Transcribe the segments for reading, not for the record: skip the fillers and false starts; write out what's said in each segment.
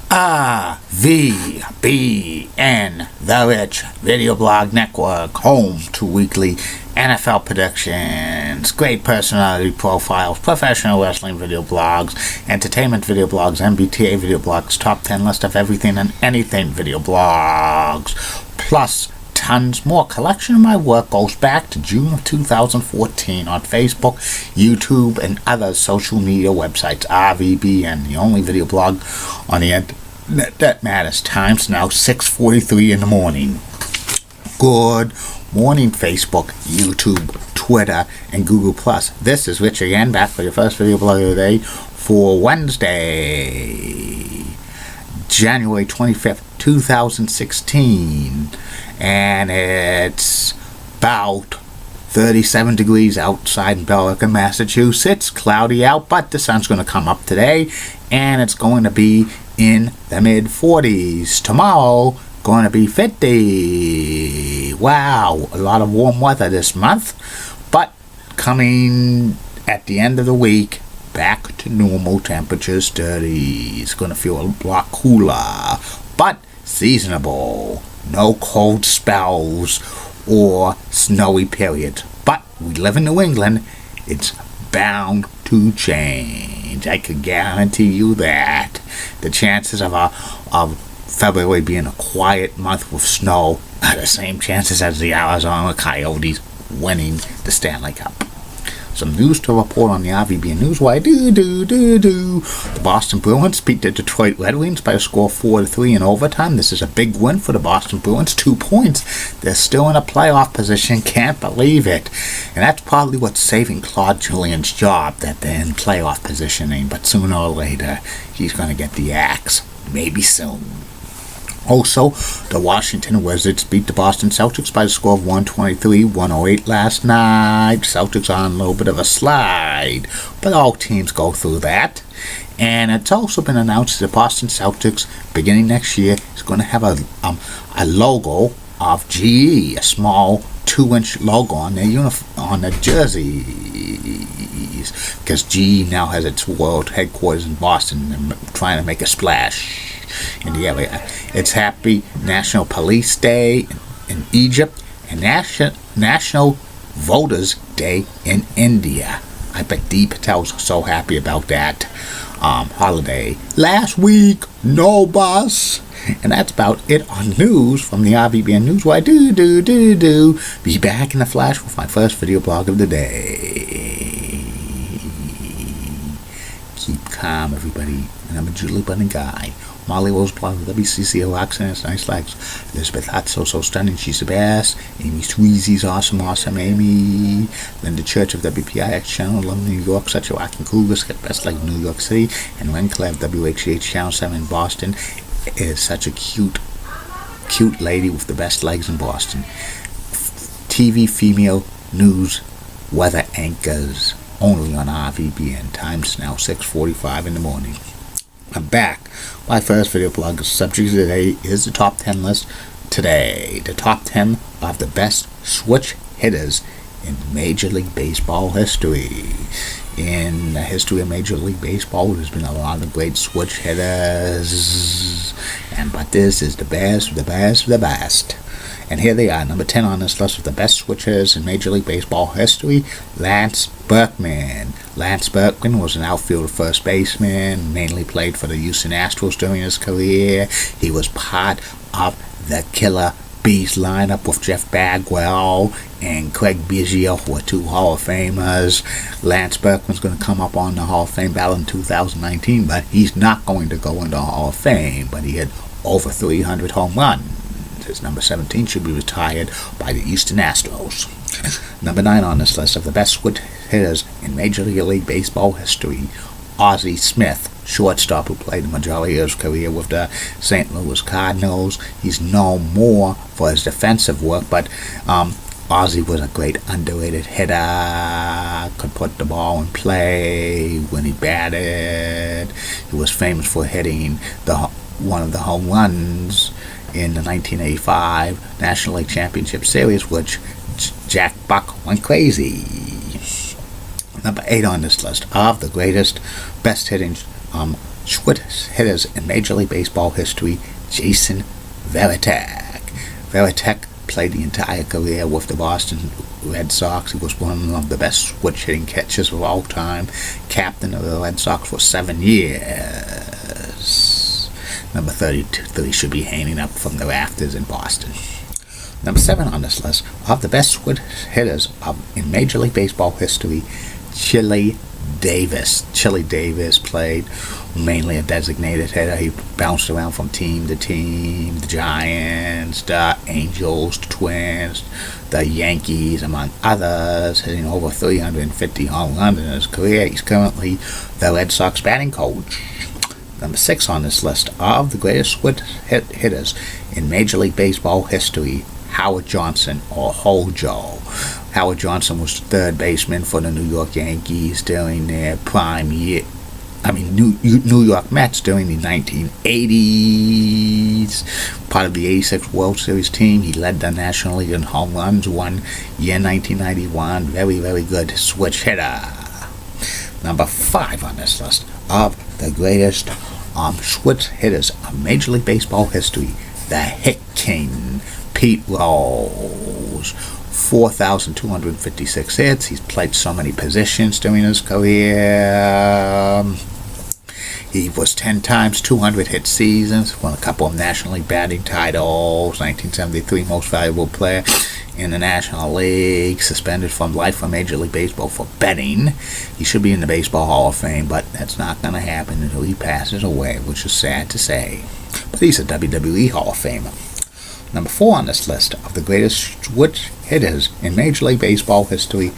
RVBN, The Rich Video Blog Network, home to weekly NFL predictions, great personality profiles, professional wrestling video blogs, entertainment video blogs, MBTA video blogs, top 10 list of everything and anything video blogs, plus tons more. Collection of my work goes back to June of 2014 on Facebook, YouTube, and other social media websites. RVBN, the only video blog on the internet that matters. Time's now 6:43 in the morning. Good morning, Facebook, YouTube, Twitter, and Google+. This is Rich again, back for your first video blog of the day for Wednesday, January 25th, 2016. And it's about 37 degrees outside in Billerica, Massachusetts. Cloudy out, but the sun's going to come up today, and it's going to be in the mid-40s. Tomorrow, going to be 50. Wow, a lot of warm weather this month, but coming at the end of the week, back to normal temperatures, 30. It's going to feel a lot cooler, but seasonable. No cold spells or snowy periods. But we live in New England. It's bound to change. I can guarantee you that. The chances of February being a quiet month with snow are the same chances as the Arizona Coyotes winning the Stanley Cup. Some news to report on the RVBN Newswire. The Boston Bruins beat the Detroit Red Wings by a score of 4-3 in overtime. This is a big win for the Boston Bruins. 2 points. They're still in a playoff position. Can't believe it. And that's probably what's saving Claude Julien's job, that they're in playoff positioning. But sooner or later, he's going to get the axe. Maybe soon. Also, the Washington Wizards beat the Boston Celtics by a score of 123-108 last night. Celtics are on a little bit of a slide, but all teams go through that. And it's also been announced that the Boston Celtics, beginning next year, is going to have a logo of GE, a small 2-inch logo on their on their jerseys, because GE now has its world headquarters in Boston and trying to make a splash in the area. It's Happy National Police Day in Egypt and National Voters Day in India. I bet Deep Patel's so happy about that holiday. Last week, no bus. And that's about it on news from the RVBN Newswire. Be back in a flash with my first video blog of the day. Keep calm, everybody. And I'm a Julie Bunning guy. Molly Rose blog with WCCO accents, nice legs. Elizabeth Hutz, so stunning, she's the best. Amy Sweezy's awesome, Amy. Linda Church of WPIX channel, love New York, such a whacking cool, get best like New York City. And Ren Clev, WHH channel 7 in Boston, is such a cute lady with the best legs in Boston. TV female news weather anchors only on RVBN. Time's now 6:45 in the morning. I'm back. My first video blog subject today is the top 10 list today. The top 10 of the best switch hitters in Major League Baseball history. In the history of Major League Baseball, there's been a lot of great switch hitters. But this is the best. And here they are, number 10 on this list of the best switch hitters in Major League Baseball history, Lance Berkman. Lance Berkman was an outfielder first baseman, mainly played for the Houston Astros during his career. He was part of the Killer Bees lineup with Jeff Bagwell and Craig Biggio, who are 2 Hall of Famers. Lance Berkman's going to come up on the Hall of Fame ballot in 2019, but he's not going to go into the Hall of Fame. But he had over 300 home runs. His number 17 should be retired by the Houston Astros. Number 9 on this list of the best switch hitters in Major League Baseball history, Ozzie Smith, shortstop who played the majority of his career with the St. Louis Cardinals. He's known more for his defensive work, but Ozzie was a great underrated hitter, could put the ball in play when he batted. He was famous for hitting one of the home runs in the 1985 National League Championship Series, which Jack Buck went crazy. Number 8 on this list of the greatest, best hitting switch hitters in Major League Baseball history, Jason Varitek. Varitek played the entire career with the Boston Red Sox. He was one of the best switch hitting catchers of all time, captain of the Red Sox for 7 years. Number 33 should be hanging up from the rafters in Boston. Number 7 on this list of the best switch hitters in Major League Baseball history, Chili Davis. Chili Davis played mainly a designated hitter. He bounced around from team to team. The Giants, the Angels, the Twins, the Yankees, among others, hitting over 350 home runs in his career. He's currently the Red Sox batting coach. Number 6 on this list of the greatest switch hitters in Major League Baseball history, Howard Johnson, or Hojo. Howard Johnson was the third baseman for the New York Yankees during their prime year. New York Mets during the 1980s. Part of the 86 World Series team. He led the National League in home runs one year, 1991. Very, very good switch hitter. Number 5 on this list of the greatest switch hitters of Major League Baseball history, the Hit King, Pete Rose. 4,256 hits. He's played so many positions during his career. He was 10 times 200 hit seasons, won a couple of National League batting titles, 1973 most valuable player in the National League, suspended from life from Major League Baseball for betting. He should be in the Baseball Hall of Fame, but that's not going to happen until he passes away, which is sad to say. But he's a WWE Hall of Famer. Number 4 on this list of the greatest switch hitters in Major League Baseball history,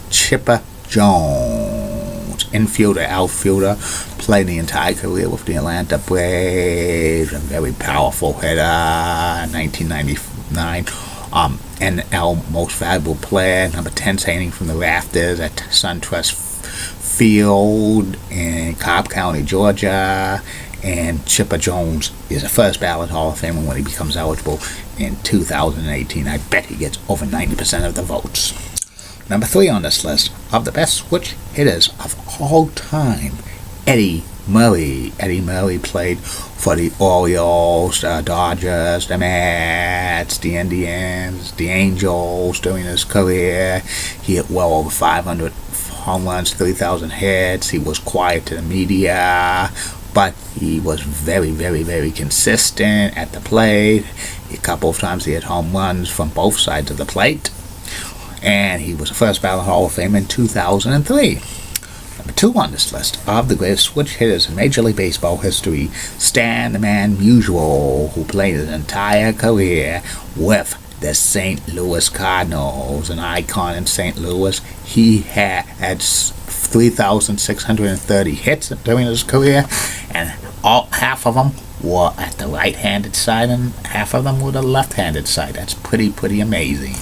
Chipper Jones. Infielder, outfielder, played the entire career with the Atlanta Braves. A very powerful hitter. 1999 NL Most Valuable Player. Number 10 hanging from the rafters at SunTrust Field in Cobb County, Georgia. And Chipper Jones is a first ballot Hall of Famer when he becomes eligible in 2018. I bet he gets over 90% of the votes. Number 3 on this list of the best switch hitters of all time, Eddie Murray. Eddie Murray played for the Orioles, the Dodgers, the Mets, the Indians, the Angels during his career. He hit well over 500 home runs, 3,000 hits. He was quiet to the media, but he was very, very, very consistent at the plate. A couple of times he had home runs from both sides of the plate. And he was a first ballot Hall of Fame in 2003. Number 2 on this list of the greatest switch hitters in Major League Baseball history, Stan the Man Musial, who played his entire career with the St. Louis Cardinals, an icon in St. Louis. He had 3,630 hits during his career, and half of them were at the right-handed side and half of them were the left-handed side. That's pretty amazing.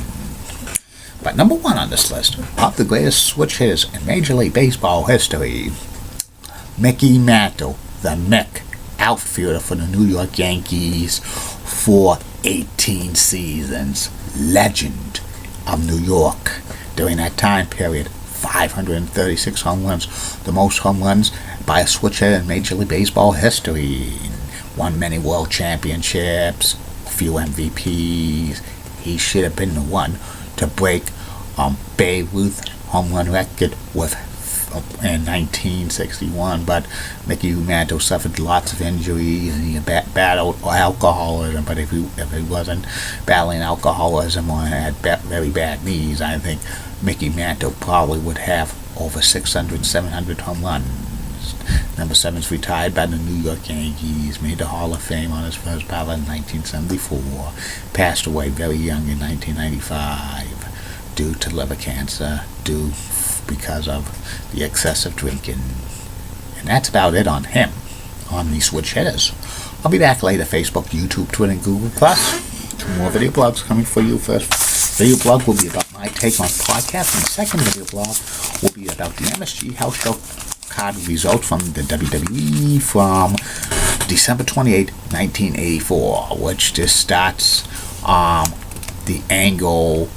But number 1 on this list of the greatest switch hitters in Major League Baseball history, Mickey Mantle, the Mick, outfielder for the New York Yankees for 18 seasons. Legend of New York during that time period. 536 home runs, the most home runs by a switch hitter in Major League Baseball history. Won many world championships, a few MVPs. He should have been the one to break Babe Ruth home run record with in 1961, but Mickey Mantle suffered lots of injuries and he battled alcoholism. But if he wasn't battling alcoholism or had very bad knees, I think Mickey Mantle probably would have over 600, 700 home runs. Number 7's retired by the New York Yankees, made the Hall of Fame on his first ballot in 1974, passed away very young in 1995 due to liver cancer, because of the excessive drinking. And that's about it on him, on these switch hitters. I'll be back later, Facebook, YouTube, Twitter, and Google+. 2 more video blogs coming for you. First video blog will be about my take on podcasts, and the second video blog will be about the MSG House Show card results from the WWE from December 28, 1984, which just starts the angle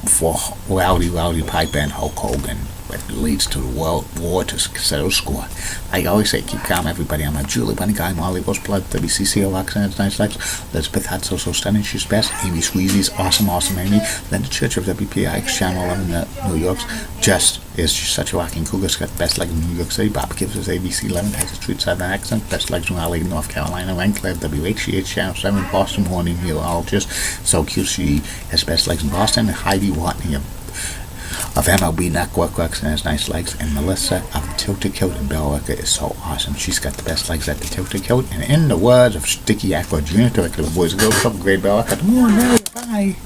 for Rowdy Piper and Hulk Hogan. but it leads to the world war to settle score. I always say, keep calm, everybody. I'm a Julie Bunny Guy, Molly Roseblood, WCCO Accents, Nice Legs, Elizabeth Hot, So Stunning, She's Best, Amy Sweezy's Awesome Amy, Linda Church of WPIX, Channel 11 New York's Just is such a walking cougar. Got the best legs in New York City. Bob Gibbs is ABC 11, has a street southern accent. Best legs in Raleigh, North Carolina. Rancliffe, WHCH Channel 7, Boston Morning Meteorologist. So cute, she has best legs in Boston. And Heidi Watney of MLB Network works and has nice legs. And Melissa of the Tilted Coat in Billerica is so awesome. She's got the best legs at the Tilted Coat. And in the words of Sticky Aqua Jr., director of Boys and Girls Club, Great Billerica, good morning, bye.